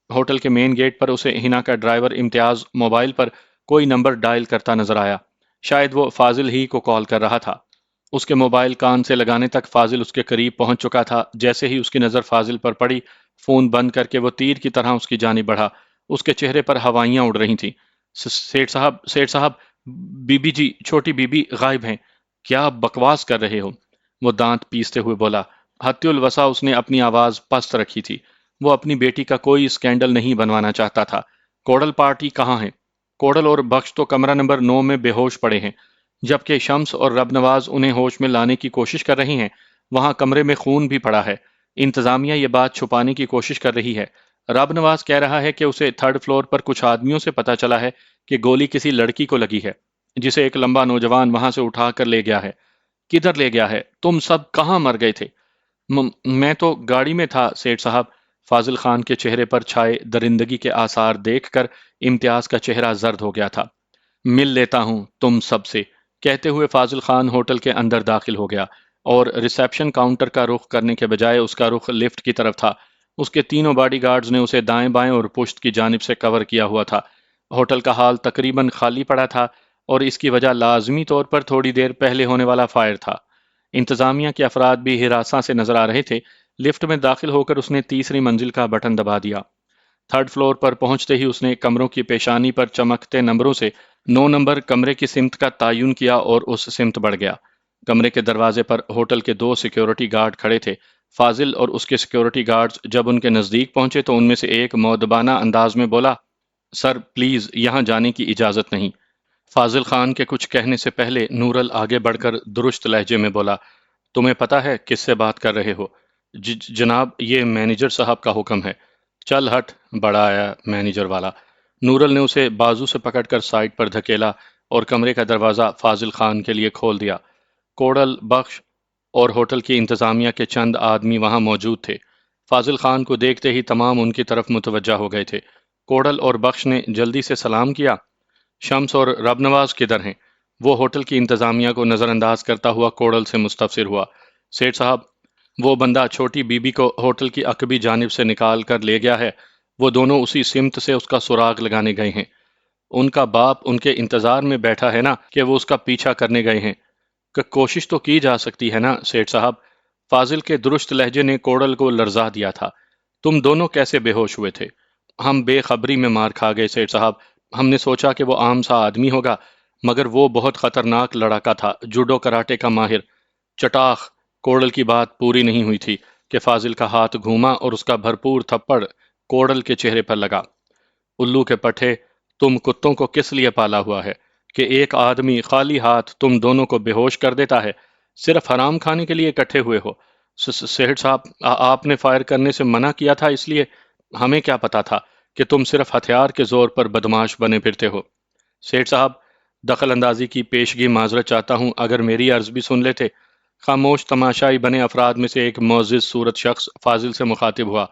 ہوٹل کے مین گیٹ پر اسے ہینا کا ڈرائیور امتیاز موبائل پر کوئی نمبر ڈائل کرتا نظر آیا۔ شاید وہ فاضل ہی کو کال کر رہا تھا۔ اس کے موبائل کان سے لگانے تک فاضل اس کے قریب پہنچ چکا تھا۔ جیسے ہی اس کی نظر فاضل پر پڑی، فون بند کر کے وہ تیر کی طرح اس کی جانب بڑھا اس کے چہرے پر ہوائیاں اڑ رہی تھیں۔ سیٹھ صاحب، بی بی جی، چھوٹی بی بی غائب ہیں۔ کیا آپ بکواس کر رہے ہو؟ وہ دانت پیستے ہوئے بولا۔ حتی الوسع اس نے اپنی آواز پست رکھی تھی۔ وہ اپنی بیٹی کا کوئی اسکینڈل نہیں بنوانا چاہتا تھا۔ کوڈل پارٹی کہاں ہے؟ کوڈل اور بخش تو کمرہ نمبر 9 میں بے ہوش پڑے ہیں، جبکہ شمس اور رب نواز انہیں ہوش میں لانے کی کوشش کر رہی ہیں۔ وہاں کمرے میں خون بھی پڑا ہے۔ انتظامیہ یہ بات چھپانے کی کوشش کر رہی ہے۔ رب نواز کہہ رہا ہے کہ اسے 3rd فلور پر کچھ آدمیوں سے پتا چلا ہے کہ گولی کسی لڑکی کو لگی ہے، جسے ایک لمبا نوجوان وہاں سے اٹھا کر لے گیا ہے۔ کدھر لے گیا ہے؟ تم سب کہاں مر گئے تھے؟ میں تو گاڑی میں تھا سیٹھ صاحب۔ فاضل خان کے چہرے پر چھائے درندگی کے آثار دیکھ کر امتیاز کا چہرہ زرد ہو گیا تھا۔ مل لیتا ہوں تم سب سے، کہتے ہوئے فاضل خان ہوٹل کے اندر داخل ہو گیا اور ریسیپشن کاؤنٹر کا رخ کرنے کے بجائے اس کا رخ لفٹ کی طرف تھا۔ اس کے تینوں باڈی گارڈز نے اسے دائیں بائیں اور پشت کی جانب سے کور کیا ہوا تھا۔ ہوٹل کا حال تقریباً خالی پڑا تھا اور اس کی وجہ لازمی طور پر تھوڑی دیر پہلے ہونے والا فائر تھا۔ انتظامیہ کے افراد بھی ہراساں سے نظر آ رہے تھے۔ لفٹ میں داخل ہو کر اس نے تیسری منزل کا بٹن دبا دیا۔ 3rd فلور پر پہنچتے ہی اس نے کمروں کی پیشانی پر چمکتے نمبروں سے 9 نمبر کمرے کی سمت کا تعین کیا اور اس سمت بڑھ گیا۔ کمرے کے دروازے پر ہوٹل کے 2 سیکیورٹی گارڈ کھڑے تھے۔ فاضل اور اس کے سیکیورٹی گارڈز جب ان کے نزدیک پہنچے تو ان میں سے ایک مؤدبانہ انداز میں بولا، سر پلیز یہاں جانے کی اجازت نہیں۔ فاضل خان کے کچھ کہنے سے پہلے نورل آگے بڑھ کر درست لہجے میں بولا، تمہیں پتا ہے کس سے بات کر رہے ہو؟ جناب یہ مینیجر صاحب کا حکم ہے۔ چل ہٹ، بڑا آیا مینیجر والا۔ نورل نے اسے بازو سے پکڑ کر سائڈ پر دھکیلا اور کمرے کا دروازہ فاضل خان کے لیے کھول دیا۔ کوڈل، بخش اور ہوٹل کی انتظامیہ کے چند آدمی وہاں موجود تھے۔ فاضل خان کو دیکھتے ہی تمام ان کی طرف متوجہ ہو گئے تھے۔ کوڈل اور بخش نے جلدی سے سلام کیا۔ شمس اور رب نواز کدھر ہیں؟ وہ ہوٹل کی انتظامیہ کو نظر انداز کرتا ہوا کوڈل سے مستفسر ہوا۔ سیٹھ صاحب، وہ بندہ چھوٹی بی بی کو ہوٹل کی عقبی جانب سے نکال کر لے گیا ہے۔ وہ دونوں اسی سمت سے اس کا سراغ لگانے گئے ہیں۔ ان کا باپ ان کے انتظار میں بیٹھا ہے نا کہ وہ اس کا پیچھا کرنے گئے ہیں۔ کہ کوشش تو کی جا سکتی ہے نا سیٹھ صاحب۔ فاضل کے درست لہجے نے کوڈل کو لرزا دیا تھا۔ تم دونوں کیسے بے ہوش ہوئے تھے؟ ہم بے خبری میں مار کھا گئے سیٹھ صاحب۔ ہم نے سوچا کہ وہ عام سا آدمی ہوگا، مگر وہ بہت خطرناک لڑاکا تھا، جوڈو کراٹے کا ماہر۔ چٹاخ! کوڈل کی بات پوری نہیں ہوئی تھی کہ فاضل کا ہاتھ گھوما اور اس کا بھرپور تھپڑ کوڈل کے چہرے پر لگا۔ الو کے پٹھے، تم کتوں کو کس لیے پالا ہوا ہے کہ ایک آدمی خالی ہاتھ تم دونوں کو بے ہوش کر دیتا ہے؟ صرف حرام کھانے کے لیے اکٹھے ہوئے ہو؟ سیٹھ صاحب، آپ نے فائر کرنے سے منع کیا تھا، اس لیے ہمیں کیا پتا تھا کہ تم صرف ہتھیار کے زور پر بدماش بنے پھرتے ہو؟ سیٹھ صاحب، دخل اندازی کی پیشگی معذرت چاہتا ہوں اگر میری عرض بھی سن لیتے۔ خاموش تماشائی بنے افراد میں سے ایک معزز صورت شخص فاضل سے مخاطب ہوا۔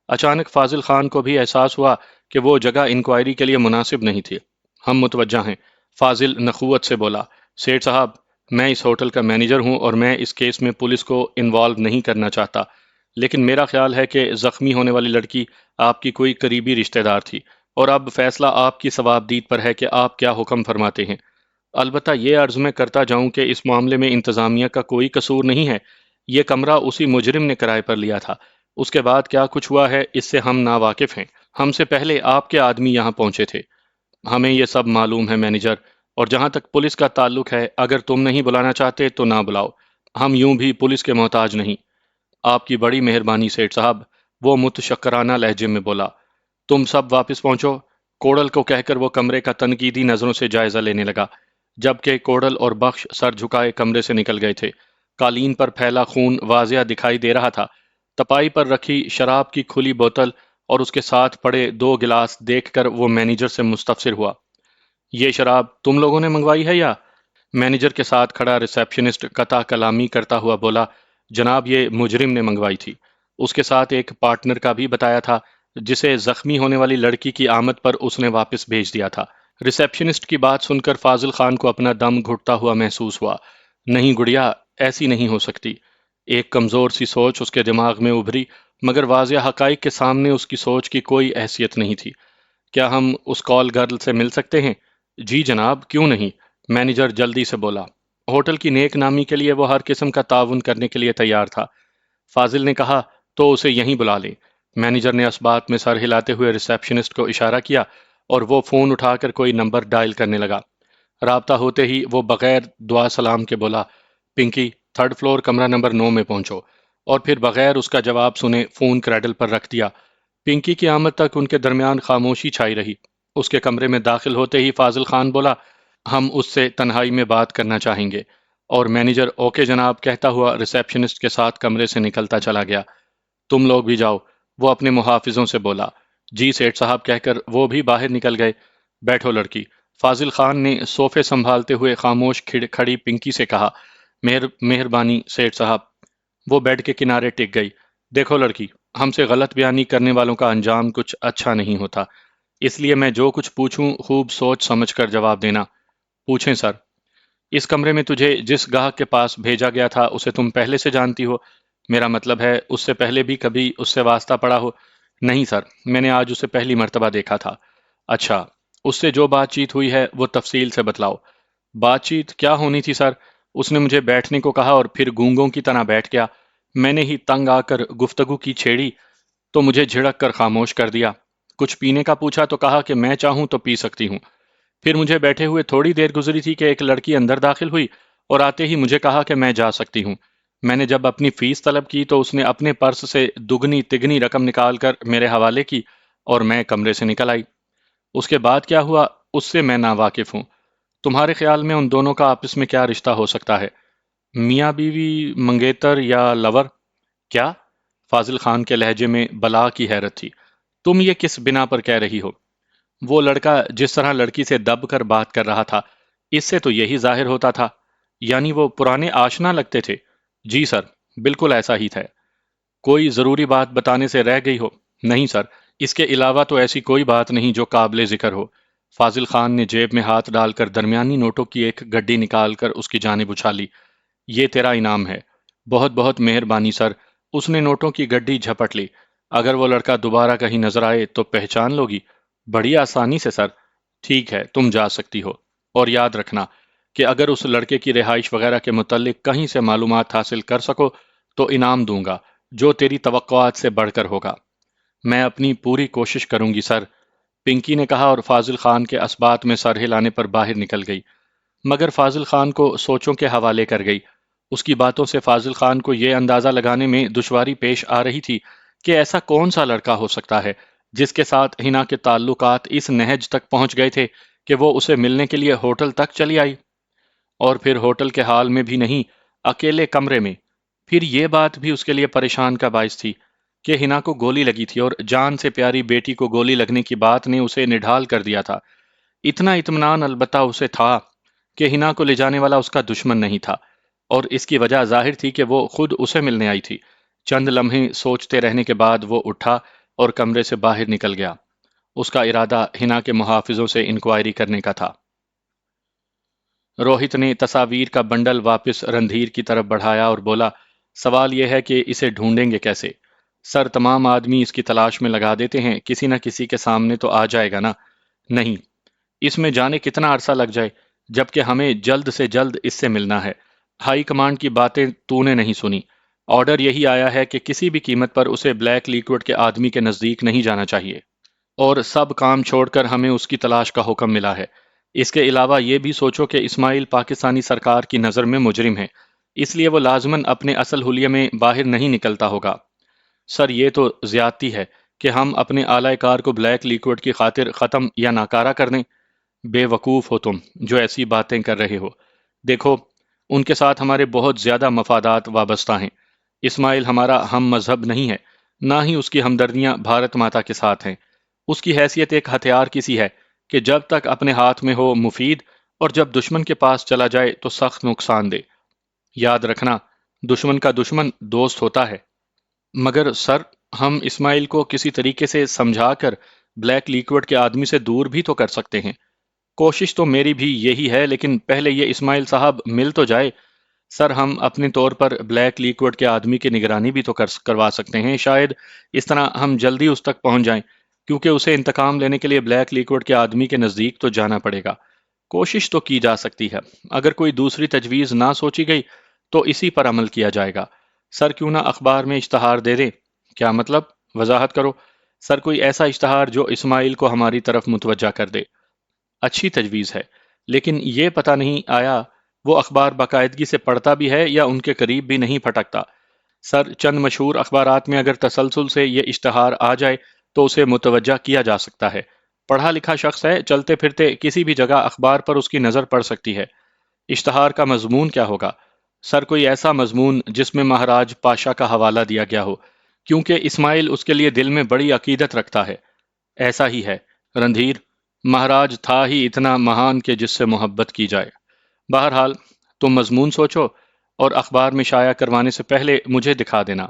اچانک فاضل خان کو بھی احساس ہوا کہ وہ جگہ انکوائری کے لیے مناسب نہیں تھی۔ ہم متوجہ ہیں، فاضل نخوت سے بولا۔ سیٹھ صاحب، میں اس ہوٹل کا مینیجر ہوں اور میں اس کیس میں پولیس کو انوالو نہیں کرنا چاہتا، لیکن میرا خیال ہے کہ زخمی ہونے والی لڑکی آپ کی کوئی قریبی رشتہ دار تھی اور اب فیصلہ آپ کی ثوابدید پر ہے کہ آپ کیا حکم فرماتے ہیں۔ البتہ یہ عرض میں کرتا جاؤں کہ اس معاملے میں انتظامیہ کا کوئی قصور نہیں ہے۔ یہ کمرہ اسی مجرم نے کرائے پر لیا تھا۔ اس کے بعد کیا کچھ ہوا ہے اس سے ہم ناواقف ہیں۔ ہم سے پہلے آپ کے آدمی یہاں پہنچے تھے۔ ہمیں یہ سب معلوم ہے مینیجر، اور جہاں تک پولیس کا تعلق ہے، اگر تم نہیں بلانا چاہتے تو نہ بلاؤ۔ ہم یوں بھی پولیس کے محتاج نہیں۔ آپ کی بڑی مہربانی سیٹھ صاحب، وہ متشکرانہ لہجے میں بولا۔ تم سب واپس پہنچو، کوڈل کو کہہ کر وہ کمرے کا تنقیدی نظروں سے جائزہ لینے لگا، جبکہ کوڈل اور بخش سر جھکائے کمرے سے نکل گئے تھے۔ قالین پر پھیلا خون واضح دکھائی دے رہا تھا۔ تپائی پر رکھی شراب کی کھلی بوتل اور اس کے ساتھ پڑے 2 گلاس دیکھ کر وہ مینیجر سے مستفسر ہوا۔ یہ شراب تم لوگوں نے منگوائی ہے یا؟ مینیجر کے ساتھ کھڑا ریسیپشنسٹ قطع کلامی کرتا ہوا بولا، جناب یہ مجرم نے منگوائی تھی۔ اس کے ساتھ ایک پارٹنر کا بھی بتایا تھا، جسے زخمی ہونے والی لڑکی کی آمد پر اس نے واپس بھیج دیا تھا۔ ریسیپشنسٹ کی بات سن کر فاضل خان کو اپنا دم گھٹتا ہوا محسوس ہوا۔ نہیں گڑیا، ایسی نہیں ہو سکتی۔ ایک کمزور سی سوچ اس کے دماغ میں ابھری، مگر واضح حقائق کے سامنے اس کی سوچ کی کوئی حیثیت نہیں تھی۔ کیا ہم اس کال گرل سے مل سکتے ہیں؟ جی جناب، کیوں نہیں؟ مینیجر جلدی سے بولا۔ ہوٹل کی نیک نامی کے لیے وہ ہر قسم کا تعاون کرنے کے لیے تیار تھا۔ فاضل نے کہا، تو اسے یہیں بلا لیں۔ مینیجر نے اس بات میں سر ہلاتے ہوئے ریسیپشنسٹ کو اشارہ کیا اور وہ فون اٹھا کر کوئی نمبر ڈائل کرنے لگا۔ رابطہ ہوتے ہی وہ بغیر دعا سلام کے بولا، پنکی، تھرڈ فلور کمرہ نمبر 9 میں پہنچو، اور پھر بغیر اس کا جواب سنے فون کریڈل پر رکھ دیا۔ پنکی کی آمد تک ان کے درمیان خاموشی چھائی رہی۔ اس کے کمرے میں داخل ہوتے ہی فاضل خان بولا، ہم اس سے تنہائی میں بات کرنا چاہیں گے، اور مینیجر اوکے جناب کہتا ہوا ریسیپشنسٹ کے ساتھ کمرے سے نکلتا چلا گیا۔ تم لوگ بھی جاؤ، وہ اپنے محافظوں سے بولا۔ جی سیٹھ صاحب کہہ کر وہ بھی باہر نکل گئے۔ بیٹھو لڑکی، فاضل خان نے صوفے سنبھالتے ہوئے خاموش کھڑی پنکی سے کہا۔ مہربانی سیٹھ صاحب۔ وہ بیڈ کے کنارے ٹک گئی۔ دیکھو لڑکی، ہم سے غلط بیانی کرنے والوں کا انجام کچھ اچھا نہیں ہوتا، اس لیے میں جو کچھ پوچھوں خوب سوچ سمجھ کر جواب دینا۔ پوچھیں سر۔ اس کمرے میں تجھے جس گاہک کے پاس بھیجا گیا تھا اسے تم پہلے سے جانتی ہو؟ میرا مطلب ہے اس سے پہلے بھی کبھی اس سے واسطہ پڑا ہو؟ نہیں سر، میں نے آج اسے پہلی مرتبہ دیکھا تھا۔ اچھا، اس سے جو بات چیت ہوئی ہے وہ تفصیل سے بتلاؤ۔ بات چیت کیا ہونی تھی سر؟ اس نے مجھے بیٹھنے کو کہا اور پھر گونگوں کی طرح بیٹھ گیا۔ میں نے ہی تنگ آ کر گفتگو کی چھیڑی تو مجھے جھڑک کر خاموش کر دیا۔ کچھ پینے کا پوچھا تو کہا کہ میں چاہوں تو پی سکتی ہوں۔ پھر مجھے بیٹھے ہوئے تھوڑی دیر گزری تھی کہ ایک لڑکی اندر داخل ہوئی اور آتے ہی مجھے کہا کہ میں جا سکتی ہوں۔ میں نے جب اپنی فیس طلب کی تو اس نے اپنے پرس سے دگنی تگنی رقم نکال کر میرے حوالے کی اور میں کمرے سے نکل آئی۔ اس کے بعد کیا ہوا اس سے میں ناواقف ہوں۔ تمہارے خیال میں ان دونوں کا آپس میں کیا رشتہ ہو سکتا ہے؟ میاں بیوی، منگیتر یا لور؟ کیا؟ فاضل خان کے لہجے میں بلا کی حیرت تھی۔ تم یہ کس بنا پر کہہ رہی ہو؟ وہ لڑکا جس طرح لڑکی سے دب کر بات کر رہا تھا، اس سے تو یہی ظاہر ہوتا تھا۔ یعنی وہ پرانے آشنا لگتے تھے؟ جی سر، بالکل ایسا ہی تھا۔ کوئی ضروری بات بتانے سے رہ گئی ہو؟ نہیں سر، اس کے علاوہ تو ایسی کوئی بات نہیں جو قابل ذکر ہو۔ فاضل خان نے جیب میں ہاتھ ڈال کر درمیانی نوٹوں کی ایک گڈی نکال کر اس کی جانب اچھالی۔ یہ تیرا انعام ہے۔ بہت بہت مہربانی سر۔ اس نے نوٹوں کی گڈی جھپٹ لی۔ اگر وہ لڑکا دوبارہ کہیں نظر آئے تو پہچان لوگی؟ بڑی آسانی سے سر۔ ٹھیک ہے، تم جا سکتی ہو، اور یاد رکھنا کہ اگر اس لڑکے کی رہائش وغیرہ کے متعلق کہیں سے معلومات حاصل کر سکو تو انعام دوں گا جو تیری توقعات سے بڑھ کر ہوگا۔ میں اپنی پوری کوشش کروں گی سر، پنکی نے کہا اور فاضل خان کے اسبات میں سر ہلانے پر باہر نکل گئی۔ مگر فاضل خان کو سوچوں کے حوالے کر گئی۔ اس کی باتوں سے فاضل خان کو یہ اندازہ لگانے میں دشواری پیش آ رہی تھی کہ ایسا کون سا لڑکا ہو سکتا ہے جس کے ساتھ ہنا کے تعلقات اس نہج تک پہنچ گئے تھے کہ وہ اسے ملنے کے لیے ہوٹل تک چلی آئی، اور پھر ہوٹل کے حال میں بھی نہیں، اکیلے کمرے میں۔ پھر یہ بات بھی اس کے لیے پریشان کا باعث تھی کہ ہنا کو گولی لگی تھی، اور جان سے پیاری بیٹی کو گولی لگنے کی بات نے اسے نڈھال کر دیا تھا۔ اتنا اطمینان البتہ اسے تھا کہ ہنا کو لے جانے والا اس کا دشمن نہیں تھا، اور اس کی وجہ ظاہر تھی کہ وہ خود اسے ملنے آئی تھی۔ چند لمحے سوچتے رہنے کے بعد وہ اٹھا اور کمرے سے باہر نکل گیا۔ اس کا ارادہ ہنا کے محافظوں سے انکوائری کرنے کا تھا۔ روہت نے تصاویر کا بنڈل واپس رندھیر کی طرف بڑھایا اور بولا، سوال یہ ہے کہ اسے ڈھونڈیں گے کیسے؟ سر، تمام آدمی اس کی تلاش میں لگا دیتے ہیں، کسی نہ کسی کے سامنے تو آ جائے گا نا۔ نہیں، اس میں جانے کتنا عرصہ لگ جائے، جبکہ ہمیں جلد سے جلد اس سے ملنا ہے۔ ہائی کمانڈ کی باتیں تو نے نہیں سنی۔ آرڈر یہی آیا ہے کہ کسی بھی قیمت پر اسے بلیک لیکوڈ کے آدمی کے نزدیک نہیں جانا چاہیے، اور سب کام چھوڑ کر ہمیں اس کی تلاش کا حکم ملا ہے۔ اس کے علاوہ یہ بھی سوچو کہ اسماعیل پاکستانی سرکار کی نظر میں مجرم ہے، اس لیے وہ لازماً اپنے اصل حلیے میں باہر نہیں نکلتا ہوگا۔ سر، یہ تو زیادتی ہے کہ ہم اپنے اعلی کار کو بلیک لیکوڈ کی خاطر ختم یا ناکارہ کر دیں۔ بے وقوف ہو تم جو ایسی باتیں کر رہے ہو۔ دیکھو، ان کے ساتھ ہمارے بہت زیادہ مفادات وابستہ ہیں۔ اسماعیل ہمارا ہم مذہب نہیں ہے، نہ ہی اس کی ہمدردیاں بھارت ماتا کے ساتھ ہیں۔ اس کی حیثیت ایک ہتھیار کی سی ہے کہ جب تک اپنے ہاتھ میں ہو مفید، اور جب دشمن کے پاس چلا جائے تو سخت نقصان دے۔ یاد رکھنا، دشمن کا دشمن دوست ہوتا ہے۔ مگر سر، ہم اسماعیل کو کسی طریقے سے سمجھا کر بلیک لیکوڈ کے آدمی سے دور بھی تو کر سکتے ہیں۔ کوشش تو میری بھی یہی ہے، لیکن پہلے یہ اسماعیل صاحب مل تو جائے۔ سر، ہم اپنے طور پر بلیک لیکوڈ کے آدمی کی نگرانی بھی تو کروا سکتے ہیں، شاید اس طرح ہم جلدی اس تک پہنچ جائیں، کیونکہ اسے انتقام لینے کے لیے بلیک لیکوڈ کے آدمی کے نزدیک تو جانا پڑے گا۔ کوشش تو کی جا سکتی ہے، اگر کوئی دوسری تجویز نہ سوچی گئی تو اسی پر عمل کیا جائے گا۔ سر، کیوں نہ اخبار میں اشتہار دے دیں؟ کیا مطلب؟ وضاحت کرو۔ سر، کوئی ایسا اشتہار جو اسماعیل کو ہماری طرف متوجہ کر دے۔ اچھی تجویز ہے، لیکن یہ پتہ نہیں آیا وہ اخبار باقاعدگی سے پڑھتا بھی ہے یا ان کے قریب بھی نہیں پھٹکتا۔ سر، چند مشہور اخبارات میں اگر تسلسل سے یہ اشتہار آ جائے تو اسے متوجہ کیا جا سکتا ہے۔ پڑھا لکھا شخص ہے، چلتے پھرتے کسی بھی جگہ اخبار پر اس کی نظر پڑ سکتی ہے۔ اشتہار کا مضمون کیا ہوگا؟ سر، کوئی ایسا مضمون جس میں مہاراج پاشا کا حوالہ دیا گیا ہو، کیونکہ اسماعیل اس کے لیے دل میں بڑی عقیدت رکھتا ہے۔ ایسا ہی ہے رندھیر، مہاراج تھا ہی اتنا مہان کہ جس سے محبت کی جائے۔ بہرحال تم مضمون سوچو اور اخبار میں شائع کروانے سے پہلے مجھے دکھا دینا۔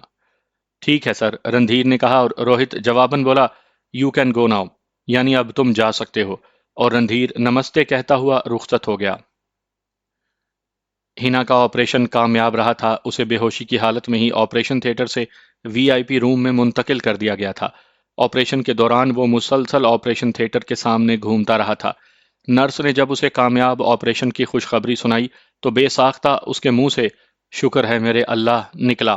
ٹھیک ہے سر، رندھیر نے کہا، اور روہت جواباً بولا، یو کین گو ناؤ، یعنی اب تم جا سکتے ہو، اور رندھیر نمستے کہتا ہوا رخصت ہو گیا۔ ہینا کا آپریشن کامیاب رہا تھا۔ اسے بے ہوشی کی حالت میں ہی آپریشن تھیٹر سے وی آئی پی روم میں منتقل کر دیا گیا تھا۔ آپریشن کے دوران وہ مسلسل آپریشن تھیٹر کے سامنے گھومتا رہا تھا۔ نرس نے جب اسے کامیاب آپریشن کی خوشخبری سنائی تو بے ساختہ اس کے منہ سے شکر ہے میرے اللہ نکلا،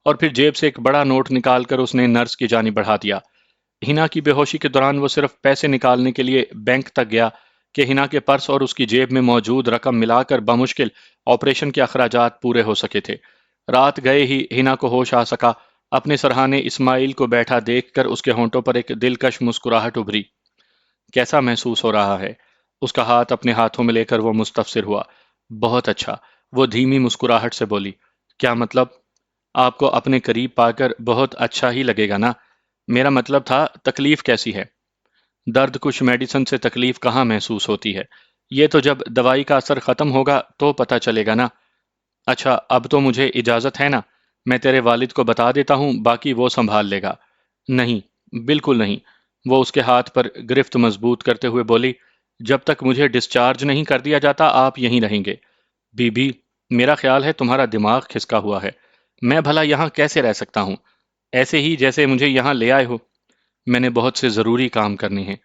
اور پھر جیب سے ایک بڑا نوٹ نکال کر اس نے نرس کی جانب بڑھا دیا۔ ہینا کی بے ہوشی کے دوران وہ صرف پیسے نکالنے کے لیے بینک تک گیا کہ ہینا کے پرس اور اس کی جیب میں موجود رقم ملا کر بمشکل آپریشن کے اخراجات پورے ہو سکے تھے۔ رات گئے ہی ہینا کو ہوش آ سکا۔ اپنے سرہانے اسماعیل کو بیٹھا دیکھ کر اس کے ہونٹوں پر ایک دلکش مسکراہٹ ابھری۔ کیسا محسوس ہو رہا ہے؟ اس کا ہاتھ اپنے ہاتھوں میں لے کر وہ مستفسر ہوا۔ بہت اچھا، وہ دھیمی مسکراہٹ سے بولی۔ کیا مطلب؟ آپ کو اپنے قریب پا کر بہت اچھا ہی لگے گا نا؟ میرا مطلب تھا تکلیف کیسی ہے؟ درد کش میڈیسن سے تکلیف کہاں محسوس ہوتی ہے؟ یہ تو جب دوائی کا اثر ختم ہوگا تو پتہ چلے گا نا۔ اچھا، اب تو مجھے اجازت ہے نا؟ میں تیرے والد کو بتا دیتا ہوں، باقی وہ سنبھال لے گا۔ نہیں، بالکل نہیں، وہ اس کے ہاتھ پر گرفت مضبوط کرتے ہوئے بولی۔ جب تک مجھے ڈسچارج نہیں کر دیا جاتا آپ یہیں رہیں گے۔ بی بی، میرا خیال ہے تمہارا دماغ کھسکا ہوا ہے۔ میں بھلا یہاں کیسے رہ سکتا ہوں؟ ایسے ہی جیسے مجھے یہاں لے آئے ہو۔ میں نے بہت سے ضروری کام کرنے ہیں۔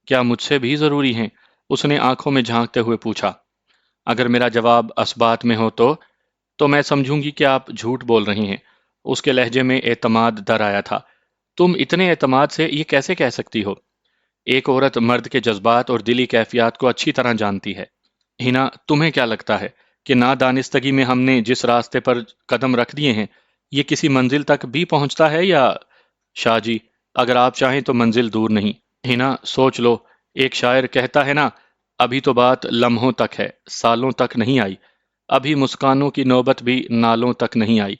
کیا مجھ سے بھی ضروری ہیں؟ اس نے آنکھوں میں جھانکتے ہوئے پوچھا۔ اگر میرا جواب اثبات میں ہو تو میں سمجھوں گی کہ آپ جھوٹ بول رہی ہیں۔ اس کے لہجے میں اعتماد در آیا تھا۔ تم اتنے اعتماد سے یہ کیسے کہہ سکتی ہو؟ ایک عورت مرد کے جذبات اور دلی کیفیات کو اچھی طرح جانتی ہے۔ ہینا، تمہیں کیا لگتا ہے کہ نادانستگی میں ہم نے جس راستے پر قدم رکھ دیے ہیں یہ کسی منزل تک بھی پہنچتا ہے یا؟ شاہ جی، اگر آپ چاہیں تو منزل دور نہیں۔ ہینا، سوچ لو، ایک شاعر کہتا ہے نا، ابھی تو بات لمحوں تک ہے، سالوں تک نہیں آئی۔ ابھی مسکانوں کی نوبت بھی نالوں تک نہیں آئی۔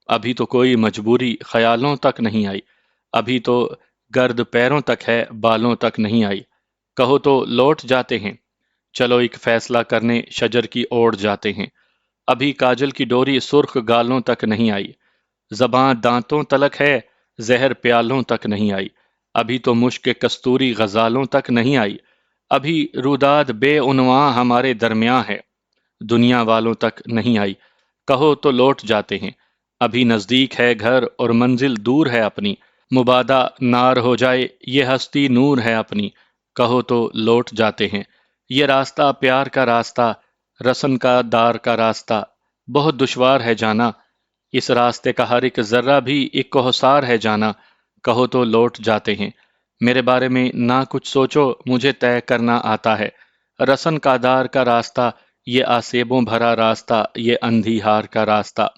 ابھی تو کوئی مجبوری خیالوں تک نہیں آئی۔ ابھی تو گرد پیروں تک ہے، بالوں تک نہیں آئی۔ کہو تو لوٹ جاتے ہیں، چلو ایک فیصلہ کرنے شجر کی اوڑ جاتے ہیں۔ ابھی کاجل کی ڈوری سرخ گالوں تک نہیں آئی۔ زباں دانتوں تلک ہے، زہر پیالوں تک نہیں آئی۔ ابھی تو مشک کستوری غزالوں تک نہیں آئی۔ ابھی روداد بے عنواں ہمارے درمیاں ہے، دنیا والوں تک نہیں آئی۔ کہو تو لوٹ جاتے ہیں، ابھی نزدیک ہے گھر اور منزل دور ہے اپنی۔ مبادا نار ہو جائے یہ ہستی نور ہے اپنی۔ کہو تو لوٹ جاتے ہیں۔ یہ راستہ پیار کا راستہ، رسن کا دار کا راستہ بہت دشوار ہے جانا۔ اس راستے کا ہر ایک ذرہ بھی ایک کوہسار ہے جانا۔ کہو تو لوٹ جاتے ہیں۔ میرے بارے میں نہ کچھ سوچو، مجھے طے کرنا آتا ہے۔ رسن کا دار کا راستہ، یہ آسیبوں بھرا راستہ، یہ اندھی ہار کا راستہ۔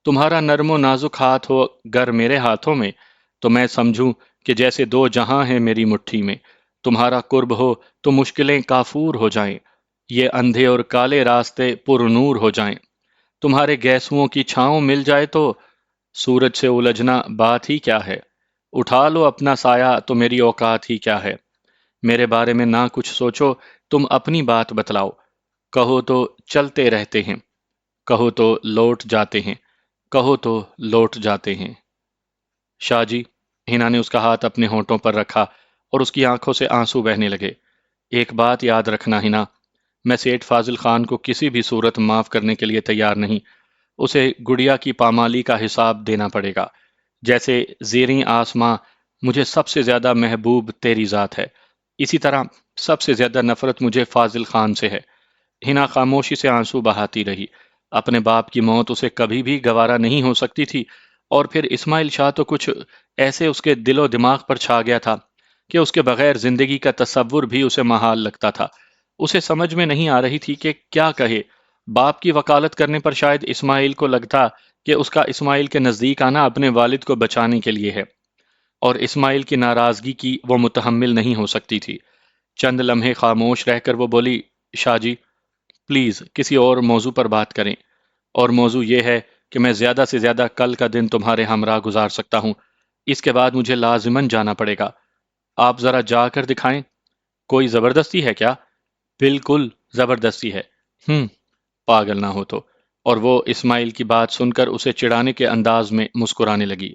تمہارا نرم و نازک ہاتھ ہو گر میرے ہاتھوں میں تو میں سمجھوں کہ جیسے دو جہاں ہیں میری مٹھی میں۔ تمہارا قرب ہو تو مشکلیں کافور ہو جائیں، یہ اندھے اور کالے راستے پر نور ہو جائیں۔ تمہارے گیسوؤں کی چھاؤں مل جائے تو سورج سے الجھنا بات ہی کیا ہے۔ اٹھا لو اپنا سایہ تو میری اوقات ہی کیا ہے۔ میرے بارے میں نہ کچھ سوچو، تم اپنی بات بتلاؤ۔ کہو تو چلتے رہتے ہیں، کہو تو لوٹ جاتے ہیں، کہو تو لوٹ جاتے ہیں۔ شاہ جی، ہینا نے اس کا ہاتھ اپنے ہونٹوں پر رکھا اور اس کی آنکھوں سے آنسو بہنے لگے۔ ایک بات یاد رکھنا ہینا، میں سیٹھ فاضل خان کو کسی بھی صورت معاف کرنے کے لیے تیار نہیں۔ اسے گڑیا کی پامالی کا حساب دینا پڑے گا۔ جیسے زیریں آسماں مجھے سب سے زیادہ محبوب تیری ذات ہے، اسی طرح سب سے زیادہ نفرت مجھے فاضل خان سے ہے۔ ہینا خاموشی سے آنسو بہاتی رہی۔ اپنے باپ کی موت اسے کبھی بھی گوارا نہیں ہو سکتی تھی، اور پھر اسماعیل شاہ تو کچھ ایسے اس کے دل و دماغ پر چھا گیا تھا کہ اس کے بغیر زندگی کا تصور بھی اسے محال لگتا تھا۔ اسے سمجھ میں نہیں آ رہی تھی کہ کیا کہے۔ باپ کی وکالت کرنے پر شاید اسماعیل کو لگتا کہ اس کا اسماعیل کے نزدیک آنا اپنے والد کو بچانے کے لیے ہے، اور اسماعیل کی ناراضگی کی وہ متحمل نہیں ہو سکتی تھی۔ چند لمحے خاموش رہ کر وہ بولی، شاہ جی پلیز کسی اور موضوع پر بات کریں، اور موضوع یہ ہے کہ میں زیادہ سے زیادہ کل کا دن تمہارے ہمراہ گزار سکتا ہوں، اس کے بعد مجھے لازماً جانا پڑے گا۔ آپ ذرا جا کر دکھائیں۔ کوئی زبردستی ہے کیا؟ بالکل زبردستی ہے۔ پاگل نہ ہو تو۔ اور وہ اسماعیل کی بات سن کر اسے چڑھانے کے انداز میں مسکرانے لگی۔